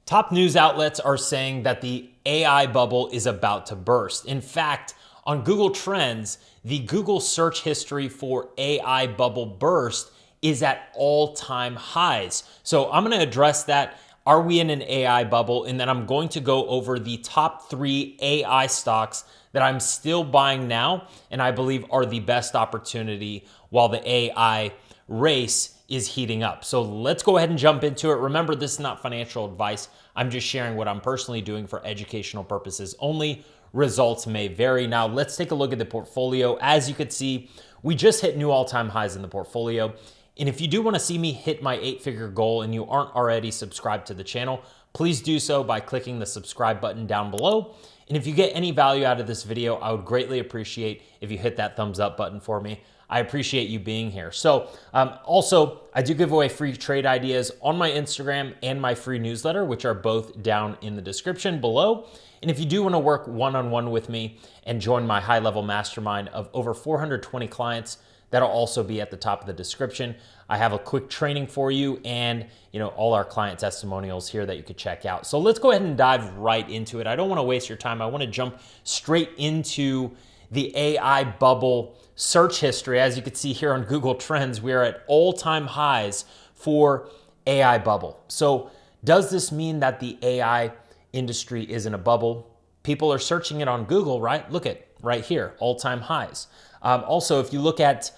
Top news outlets are saying that the AI bubble is about to burst. In fact, on Google Trends, the Google search history for AI bubble burst is at all-time highs. So I'm going to address that. Are we in an AI bubble? And then I'm going to go over the top 3 AI stocks that I'm still buying now and I believe are the best opportunity while the AI race is heating up. So let's go ahead and jump into it. Remember, this is not financial advice. I'm just sharing what I'm personally doing for educational purposes only. Results may vary. Now let's take a look at the portfolio. As you can see, we just hit new all-time highs in the portfolio. And if you do want to see me hit my 8-figure goal and you aren't already subscribed to the channel, please do so by clicking the subscribe button down below. And if you get any value out of this video, I would greatly appreciate if you hit that thumbs up button for me. I appreciate you being here. So also, I do give away free trade ideas on my Instagram and my free newsletter, which are both down in the description below. And if you do want to work one-on-one with me and join my high-level mastermind of over 420 clients, that'll also be at the top of the description. I have a quick training for you and all our client testimonials here that you could check out. So let's go ahead and dive right into it. I don't want to waste your time. I want to jump straight into the AI bubble search history. As you can see here on Google Trends, we are at all-time highs for AI bubble. So does this mean that the AI industry is in a bubble? People are searching it on Google, right? Look at right here, all-time highs. Also, if you look at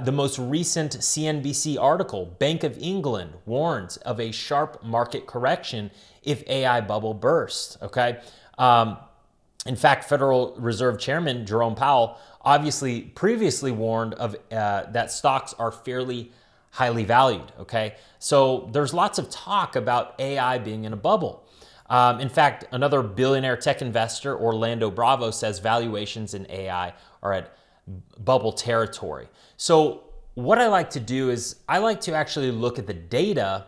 the most recent CNBC article, Bank of England warns of a sharp market correction if AI bubble bursts, okay? In fact, Federal Reserve Chairman Jerome Powell obviously previously warned of that stocks are fairly highly valued, okay? So there's lots of talk about AI being in a bubble. In fact, another billionaire tech investor, Orlando Bravo, says valuations in AI are at bubble territory. So what I like to do is I like to actually look at the data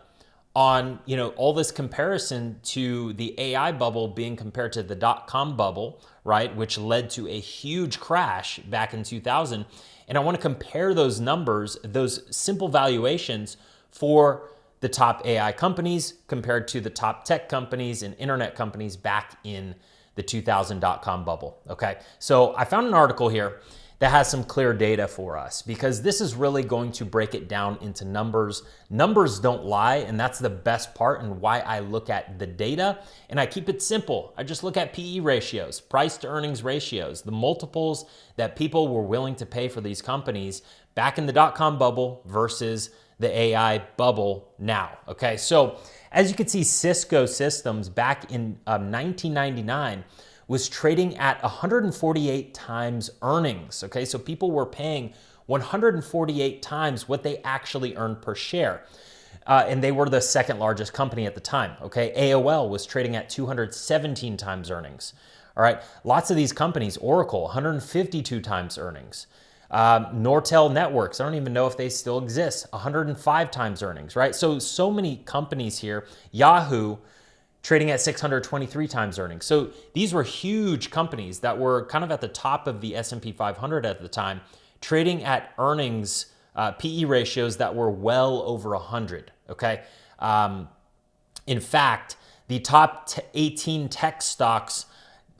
on all this comparison to the AI bubble being compared to the dot-com bubble, right, which led to a huge crash back in 2000. And I want to compare those numbers, those simple valuations for the top AI companies compared to the top tech companies and internet companies back in the 2000 dot-com bubble, okay? So I found an article here that has some clear data for us because this is really going to break it down into numbers. Numbers don't lie, and that's the best part and why I look at the data, and I keep it simple. I just look at PE ratios, price to earnings ratios, the multiples that people were willing to pay for these companies back in the dot-com bubble versus the AI bubble now, okay? So as you can see, Cisco Systems back in 1999 was trading at 148 times earnings, okay? So people were paying 148 times what they actually earned per share. And they were the second largest company at the time, okay? AOL was trading at 217 times earnings, all right? Lots of these companies, Oracle, 152 times earnings. Nortel Networks, I don't even know if they still exist, 105 times earnings, right? So many companies here. Yahoo, trading at 623 times earnings. So these were huge companies that were kind of at the top of the S&P 500 at the time, trading at earnings, PE ratios that were well over 100, okay? In fact, the top 18 tech stocks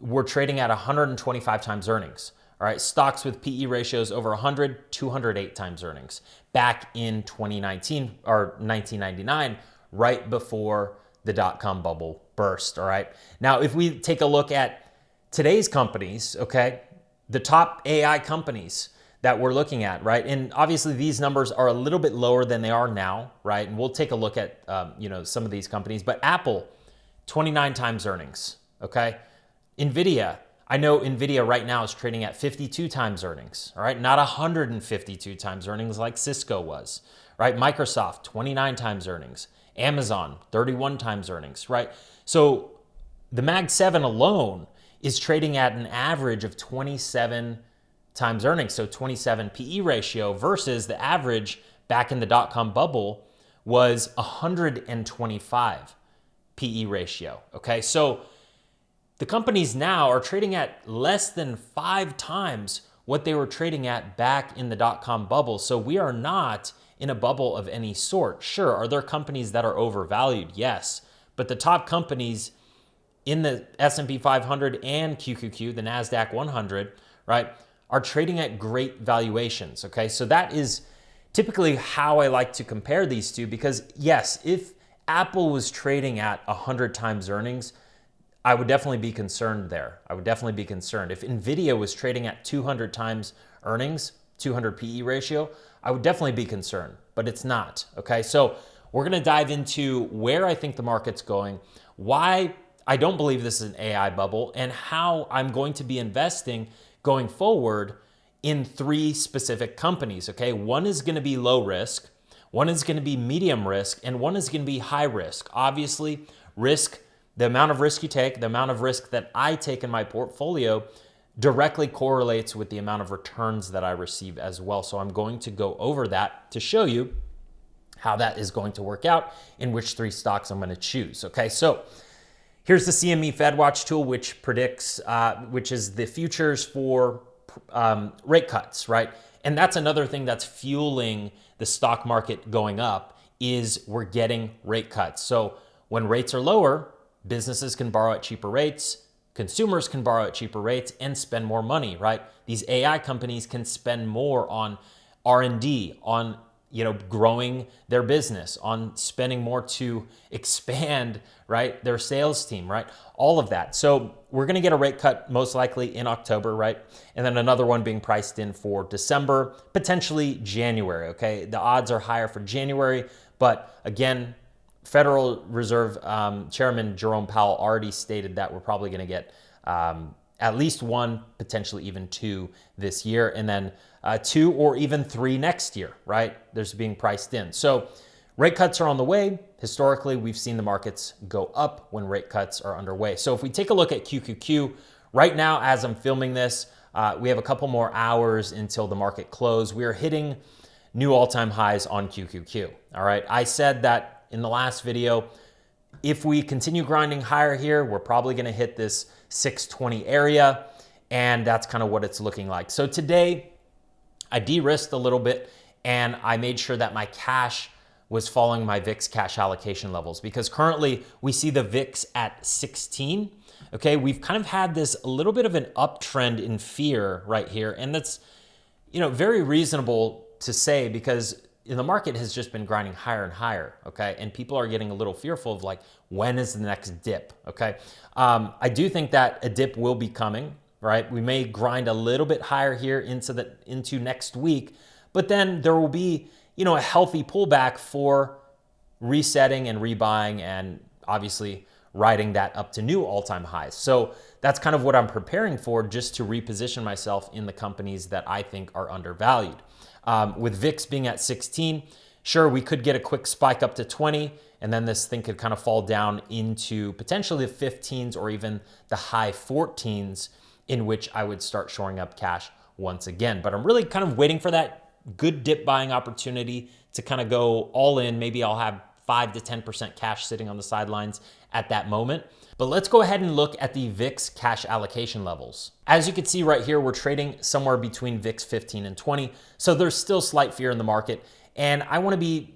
were trading at 125 times earnings. All right, stocks with PE ratios over 100, 208 times earnings. Back in 2019 or 1999, right before the dot-com bubble burst, all right? Now, if we take a look at today's companies, okay, the top AI companies that we're looking at, right? And obviously these numbers are a little bit lower than they are now, right? And we'll take a look at, some of these companies, but Apple, 29 times earnings, okay? Nvidia, I know Nvidia right now is trading at 52 times earnings, all right? Not 152 times earnings like Cisco was, right? Microsoft, 29 times earnings. Amazon, 31 times earnings, right? So the Mag 7 alone is trading at an average of 27 times earnings, so 27 PE ratio versus the average back in the dot-com bubble was 125 PE ratio, okay? So the companies now are trading at less than 5 times what they were trading at back in the dot-com bubble. So we are not in a bubble of any sort. Sure, are there companies that are overvalued? Yes. but the top companies in the S&P 500 and QQQ, the NASDAQ 100, right, are trading at great valuations, okay? So that is typically how I like to compare these two, because yes, if Apple was trading at 100 times earnings, I would definitely be concerned there. I would definitely be concerned. If Nvidia was trading at 200 times earnings, 200 PE ratio, I would definitely be concerned, but it's not, okay? So we're gonna dive into where I think the market's going, why I don't believe this is an AI bubble, and how I'm going to be investing going forward in 3 specific companies, okay? One is gonna be low risk, one is gonna be medium risk, and one is gonna be high risk. Obviously, risk, the amount of risk you take, the amount of risk that I take in my portfolio directly correlates with the amount of returns that I receive as well. So I'm going to go over that to show you how that is going to work out, in which 3 stocks I'm gonna choose, okay? So here's the CME FedWatch tool, which predicts, which is the futures for rate cuts, right? And that's another thing that's fueling the stock market going up, is we're getting rate cuts. So when rates are lower, businesses can borrow at cheaper rates, consumers can borrow at cheaper rates and spend more money, right? These AI companies can spend more on R&D, on growing their business, on spending more to expand, right, their sales team, right? All of that. So we're gonna get a rate cut most likely in October, right? And then another one being priced in for December, potentially January, okay? The odds are higher for January, but again, Federal Reserve Chairman Jerome Powell already stated that we're probably gonna get at least 1, potentially even 2 this year, and then 2 or even 3 next year, right? There's being priced in. So rate cuts are on the way. Historically, we've seen the markets go up when rate cuts are underway. So if we take a look at QQQ, right now, as I'm filming this, we have a couple more hours until the market close. We are hitting new all-time highs on QQQ, all right? I said that in the last video, if we continue grinding higher here, we're probably gonna hit this 620 area, and that's kind of what it's looking like. So today, I de-risked a little bit, and I made sure that my cash was following my VIX cash allocation levels, because currently we see the VIX at 16. Okay, we've kind of had this a little bit of an uptrend in fear right here, and that's very reasonable to say, because the market has just been grinding higher and higher, okay? And people are getting a little fearful of, like, when is the next dip, okay? I do think that a dip will be coming, right? We may grind a little bit higher here into next week, but then there will be, a healthy pullback for resetting and rebuying, and obviously riding that up to new all-time highs. So that's kind of what I'm preparing for, just to reposition myself in the companies that I think are undervalued. With VIX being at 16, sure, we could get a quick spike up to 20, and then this thing could kind of fall down into potentially the 15s or even the high 14s, in which I would start shoring up cash once again. But I'm really kind of waiting for that good dip buying opportunity to kind of go all in. Maybe I'll have 5 to 10% cash sitting on the sidelines at that moment. But let's go ahead and look at the VIX cash allocation levels. As you can see right here, we're trading somewhere between VIX 15 and 20. So there's still slight fear in the market. And I want to be,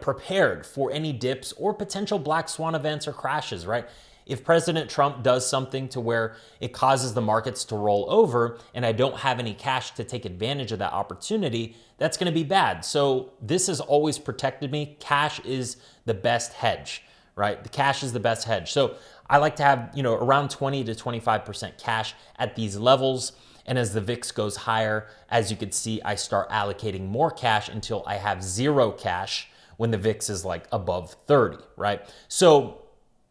prepared for any dips or potential black swan events or crashes, right? If President Trump does something to where it causes the markets to roll over and I don't have any cash to take advantage of that opportunity, that's going to be bad. So this has always protected me. Cash is the best hedge, right? The cash is the best hedge. So I like to have, around 20 to 25% cash at these levels. And as the VIX goes higher, as you can see, I start allocating more cash until I have 0 cash when the VIX is like above 30, right? So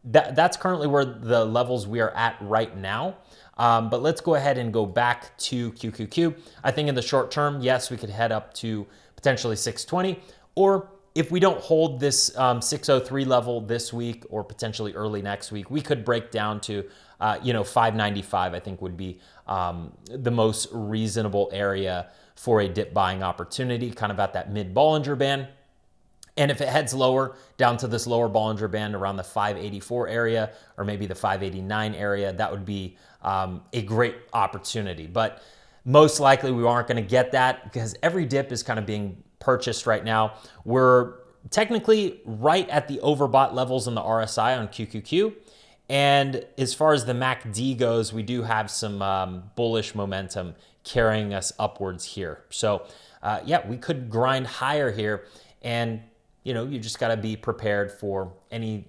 that's currently where the levels we are at right now. But let's go ahead and go back to QQQ. I think in the short term, yes, we could head up to potentially 620, or if we don't hold this 603 level this week or potentially early next week, we could break down to 595, I think would be the most reasonable area for a dip buying opportunity, kind of at that mid Bollinger Band. And if it heads lower, down to this lower Bollinger Band around the 584 area or maybe the 589 area, that would be a great opportunity. But most likely we aren't going to get that, because every dip is kind of being purchased right now. We're technically right at the overbought levels in the RSI on QQQ. And as far as the MACD goes, we do have some bullish momentum carrying us upwards here. So yeah, we could grind higher here. And, you just got to be prepared for any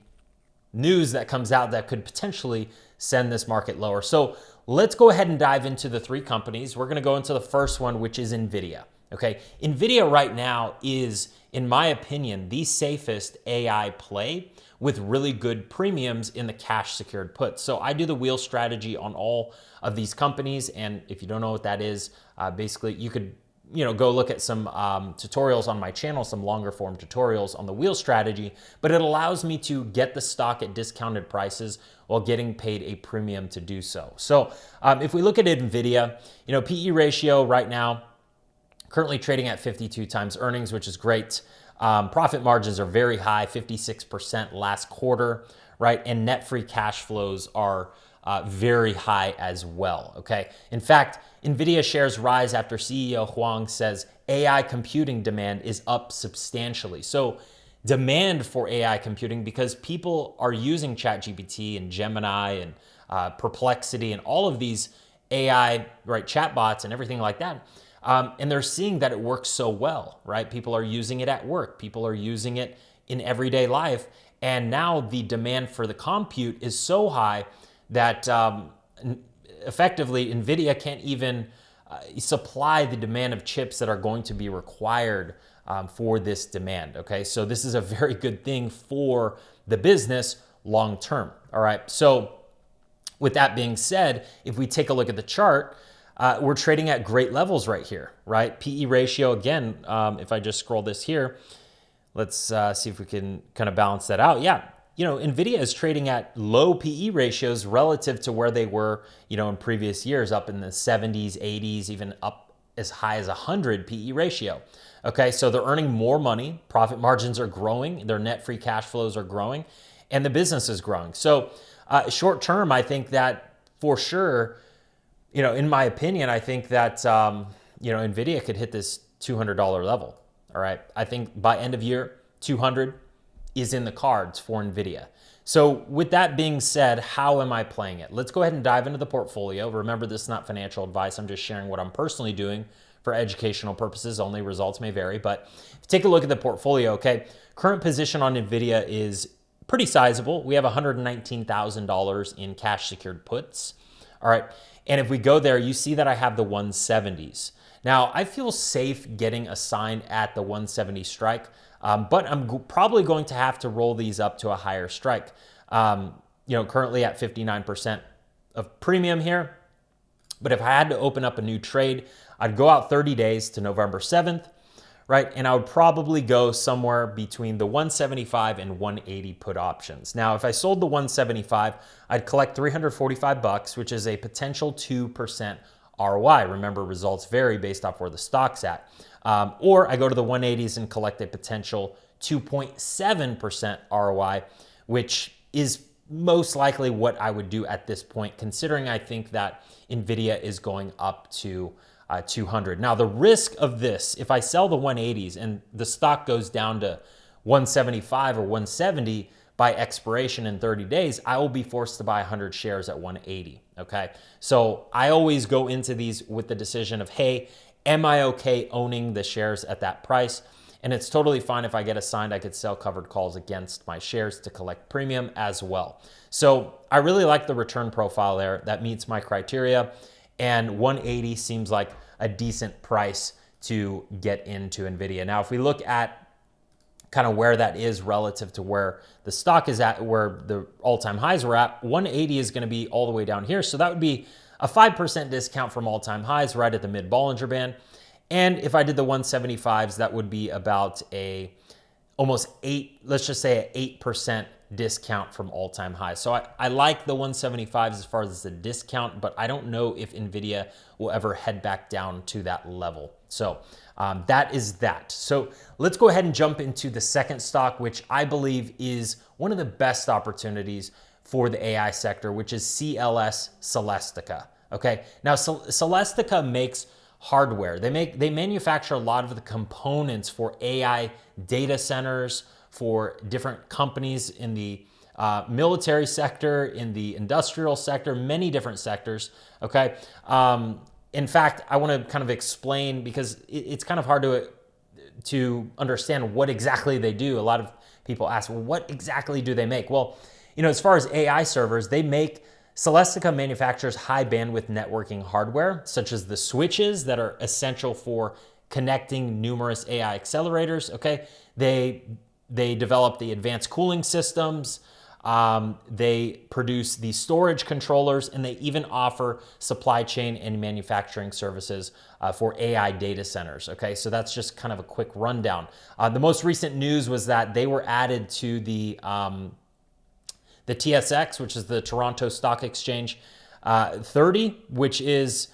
news that comes out that could potentially send this market lower. So let's go ahead and dive into the three companies. We're going to go into the first one, which is Nvidia. Okay, Nvidia right now is, in my opinion, the safest AI play with really good premiums in the cash secured puts. So I do the wheel strategy on all of these companies. And if you don't know what that is, basically you could go look at some tutorials on my channel, some longer form tutorials on the wheel strategy, but it allows me to get the stock at discounted prices while getting paid a premium to do so. So if we look at Nvidia, PE ratio right now, currently trading at 52 times earnings, which is great. Profit margins are very high, 56% last quarter, right? And net free cash flows are very high as well, okay? In fact, Nvidia shares rise after CEO Huang says AI computing demand is up substantially. So demand for AI computing, because people are using ChatGPT and Gemini and Perplexity and all of these AI, right, chatbots and everything like that. And they're seeing that it works so well, right? People are using it at work. People are using it in everyday life. And now the demand for the compute is so high that effectively Nvidia can't even supply the demand of chips that are going to be required for this demand, okay? So this is a very good thing for the business long term, all right? So with that being said, if we take a look at the chart, we're trading at great levels right here, right? PE ratio, again, if I just scroll this here, let's see if we can kind of balance that out. Yeah, Nvidia is trading at low PE ratios relative to where they were, in previous years, up in the 70s, 80s, even up as high as 100 PE ratio. Okay, so they're earning more money, profit margins are growing, their net free cash flows are growing, and the business is growing. So short term, I think that for sure, in my opinion, I think that, Nvidia could hit this $200 level. All right. I think by end of year, 200 is in the cards for Nvidia. So with that being said, how am I playing it? Let's go ahead and dive into the portfolio. Remember, this is not financial advice. I'm just sharing what I'm personally doing for educational purposes only. Results may vary, but take a look at the portfolio. Okay. Current position on Nvidia is pretty sizable. We have $119,000 in cash secured puts. All right. And if we go there, you see that I have the 170s. Now, I feel safe getting assigned at the 170 strike, but I'm probably going to have to roll these up to a higher strike. Currently at 59% of premium here. But if I had to open up a new trade, I'd go out 30 days to November 7th, right? And I would probably go somewhere between the 175 and 180 put options. Now, if I sold the 175, I'd collect $345, which is a potential 2% ROI. Remember, results vary based off where the stock's at. Or I go to the 180s and collect a potential 2.7% ROI, which is most likely what I would do at this point, considering I think that Nvidia is going up to 200. Now, the risk of this, if I sell the 180s and the stock goes down to 175 or 170 by expiration in 30 days, I will be forced to buy 100 shares at 180, okay? So I always go into these with the decision of, hey, am I okay owning the shares at that price? And it's totally fine if I get assigned, I could sell covered calls against my shares to collect premium as well. So I really like the return profile there. That meets my criteria. And 180 seems like a decent price to get into Nvidia. Now, if we look at kind of where that is relative to where the stock is at, where the all-time highs were at, 180 is going to be all the way down here. So that would be a 5% discount from all-time highs right at the mid-Bollinger Band. And if I did the 175s, that would be about almost 8, let's just say an 8% discount from all-time highs. So I like the 175s as far as the discount, but I don't know if Nvidia will ever head back down to that level. So that is that. So let's go ahead and jump into the second stock, which I believe is one of the best opportunities for the AI sector, which is Celestica. Okay, now Celestica makes hardware. They manufacture a lot of the components for AI data centers, for different companies in the military sector, in the industrial sector, many different sectors. Okay. In fact, I want to kind of explain, because it's kind of hard to understand what exactly they do. A lot of people ask, well, what exactly do they make? Well, as far as AI servers, Celestica manufactures high bandwidth networking hardware, such as the switches that are essential for connecting numerous AI accelerators. Okay. They develop the advanced cooling systems. They produce the storage controllers, and they even offer supply chain and manufacturing services for AI data centers. Okay, so that's just kind of a quick rundown. The most recent news was that they were added to the TSX, which is the Toronto Stock Exchange 30, which is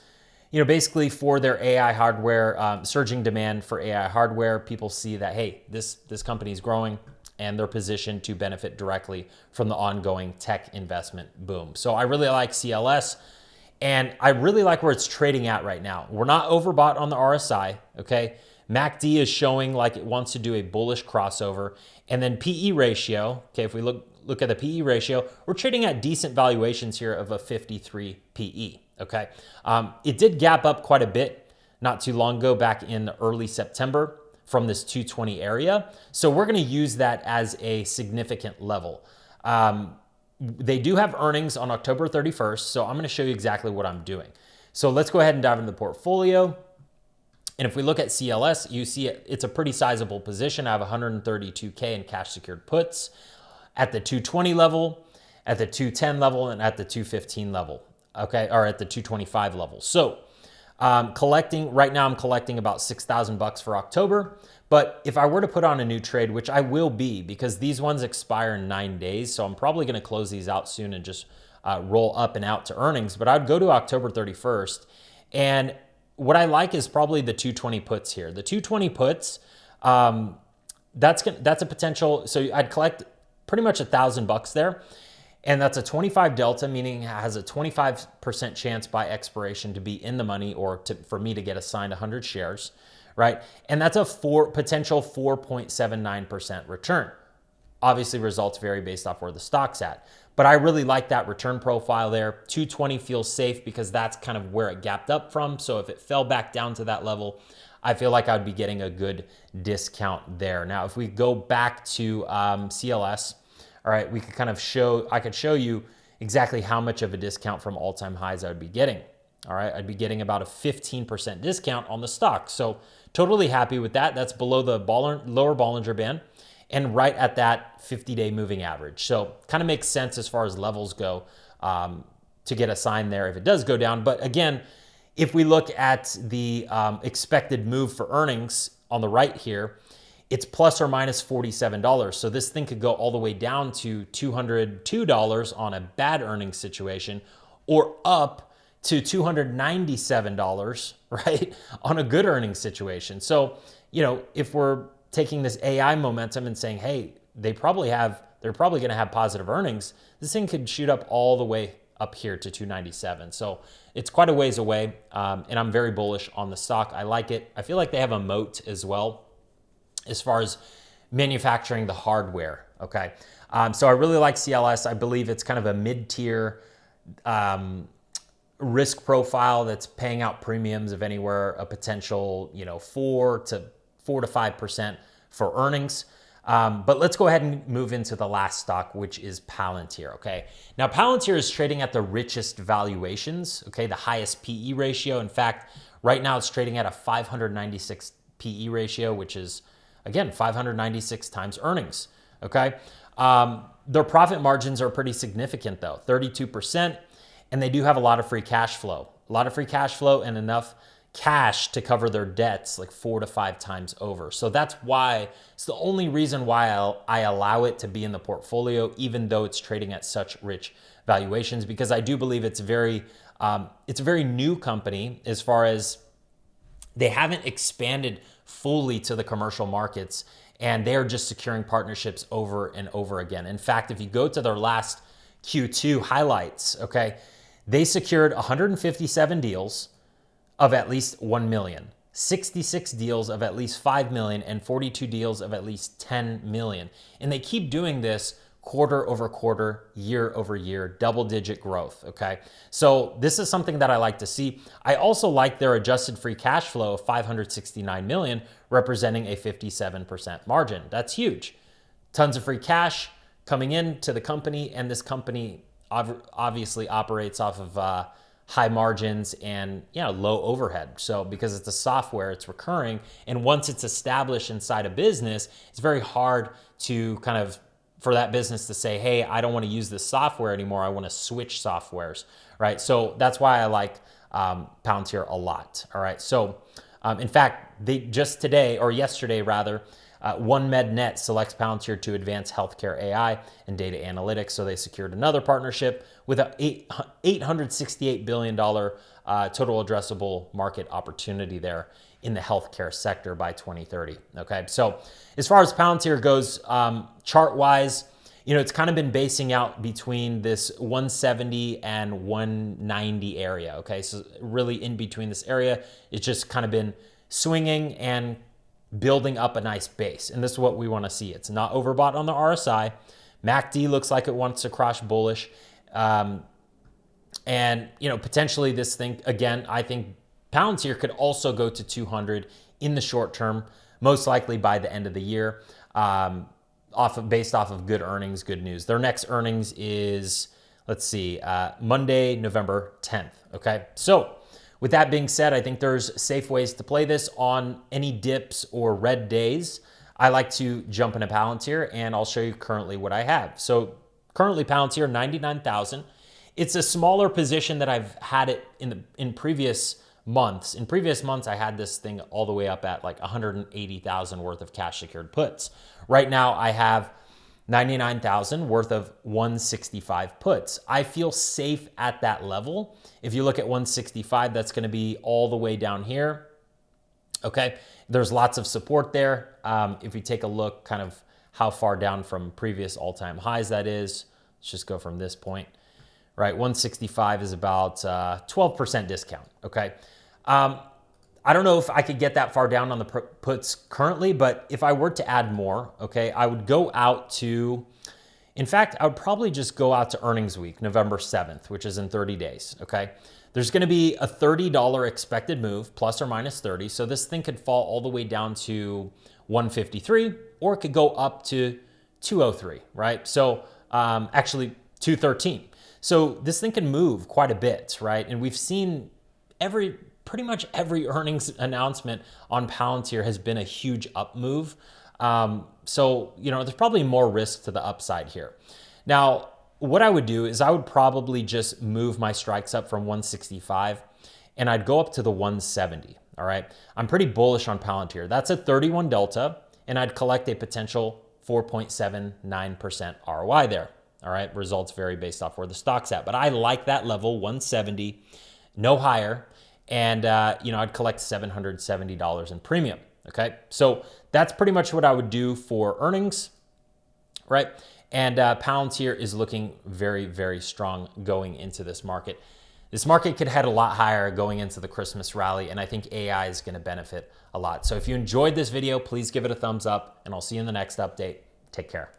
basically for their AI hardware, surging demand for AI hardware. People see that, hey, this company is growing, and they're positioned to benefit directly from the ongoing tech investment boom. So I really like CLS, and I really like where it's trading at right now. We're not overbought on the RSI, okay? MACD is showing like it wants to do a bullish crossover. And then PE ratio, okay, if we look at the PE ratio, we're trading at decent valuations here of a 53 PE, okay? It did gap up quite a bit not too long ago, back in early September, from this 220 area. So we're going to use that as a significant level. They do have earnings on October 31st, so I'm going to show you exactly what I'm doing. So let's go ahead and dive into the portfolio. And if we look at CLS, you see it's a pretty sizable position. I have 132K in cash secured puts at the 220 level, at the 210 level, and at the 215 level, okay, or at the 225 level. So right now I'm collecting about $6,000 for October. But if I were to put on a new trade, which I will be, because these ones expire in 9 days, so I'm probably going to close these out soon and just roll up and out to earnings. But I'd go to October 31st, and what I like is probably the 220 puts here. The 220 puts, that's a potential. So I'd collect pretty much $1,000 there. And that's a 25 delta, meaning it has a 25% chance by expiration to be in the money, or for me to get assigned 100 shares, right? And that's a potential 4.79% return. Obviously, results vary based off where the stock's at. But I really like that return profile there. 220 feels safe because that's kind of where it gapped up from. So if it fell back down to that level, I feel like I would be getting a good discount there. Now, if we go back to CLS, all right, I could show you exactly how much of a discount from all-time highs I would be getting. All right, I'd be getting about a 15% discount on the stock. So totally happy with that. That's below the lower Bollinger Band and right at that 50-day moving average. So kind of makes sense as far as levels go to get assigned there if it does go down. But again, if we look at the expected move for earnings on the right here, it's plus or minus $47. So this thing could go all the way down to $202 on a bad earnings situation, or up to $297, right, on a good earnings situation. So, if we're taking this AI momentum and saying, hey, they're probably going to have positive earnings, this thing could shoot up all the way up here to 297. So it's quite a ways away, and I'm very bullish on the stock. I like it. I feel like they have a moat as well as far as manufacturing the hardware, okay? So I really like CLS. I believe it's kind of a mid-tier risk profile that's paying out premiums of anywhere a potential, 4 to 5% for earnings. But let's go ahead and move into the last stock, which is Palantir, okay? Now, Palantir is trading at the richest valuations, okay? The highest PE ratio. In fact, right now it's trading at a 596 PE ratio, which is, again, 596 times earnings, okay? Their profit margins are pretty significant though, 32%, and they do have a lot of free cash flow. And enough cash to cover their debts like 4 to 5 times over. So that's why, it's the only reason why I allow it to be in the portfolio, even though it's trading at such rich valuations, because I do believe it's a very new company as far as they haven't expanded fully to the commercial markets, and they're just securing partnerships over and over again. In fact, if you go to their last Q2 highlights, okay, they secured 157 deals, of at least 1 million, 66 deals of at least 5 million, and 42 deals of at least 10 million. And they keep doing this quarter over quarter, year over year, double-digit growth, okay? So this is something that I like to see. I also like their adjusted free cash flow of 569 million, representing a 57% margin. That's huge. Tons of free cash coming into the company, and this company obviously operates off of high margins and low overhead. So because it's a software, it's recurring, and once it's established inside a business, it's very hard to for that business to say, hey, I don't want to use this software anymore. I want to switch softwares, right? So that's why I like Palantir a lot, all right? So in fact, they just today, or yesterday rather, OneMedNet selects Palantir to advance healthcare AI and data analytics. So they secured another partnership with an $868 billion total addressable market opportunity there in the healthcare sector by 2030. Okay, so as far as Palantir goes, chart-wise, it's kind of been basing out between this 170 and 190 area. Okay, so really in between this area, it's just kind of been swinging and building up a nice base. And this is what we want to see. It's not overbought on the RSI. MACD looks like it wants to crash bullish. And, potentially this thing, again, I think Palantir could also go to 200 in the short term, most likely by the end of the year, based off of good earnings, good news. Their next earnings is, Monday, November 10th. Okay, so with that being said, I think there's safe ways to play this on any dips or red days. I like to jump into Palantir, and I'll show you currently what I have. So currently Palantir, 99,000. It's a smaller position that I've had it in previous months. In previous months, I had this thing all the way up at like 180,000 worth of cash secured puts. Right now, I have 99,000 worth of 165 puts. I feel safe at that level. If you look at 165, that's going to be all the way down here. Okay, there's lots of support there. If you take a look kind of how far down from previous all-time highs that is, let's just go from this point, right? 165 is about 12% discount, okay? I don't know if I could get that far down on the puts currently, but if I were to add more, okay, I would go out to, in fact, I would probably just go out to earnings week, November 7th, which is in 30 days, okay? There's going to be a $30 expected move, plus or minus 30. So this thing could fall all the way down to 153, or it could go up to 203, right? So actually 213. So this thing can move quite a bit, right? And we've seen pretty much every earnings announcement on Palantir has been a huge up move. So, there's probably more risk to the upside here. Now, what I would do is I would probably just move my strikes up from 165 and I'd go up to the 170, all right? I'm pretty bullish on Palantir. That's a 31 delta, and I'd collect a potential 4.79% ROI there, all right? Results vary based off where the stock's at, but I like that level, 170, no higher, and I'd collect $770 in premium, okay? So that's pretty much what I would do for earnings, right? And Palantir is looking very, very strong going into this market. This market could head a lot higher going into the Christmas rally, and I think AI is going to benefit a lot. So if you enjoyed this video, please give it a thumbs up, and I'll see you in the next update. Take care.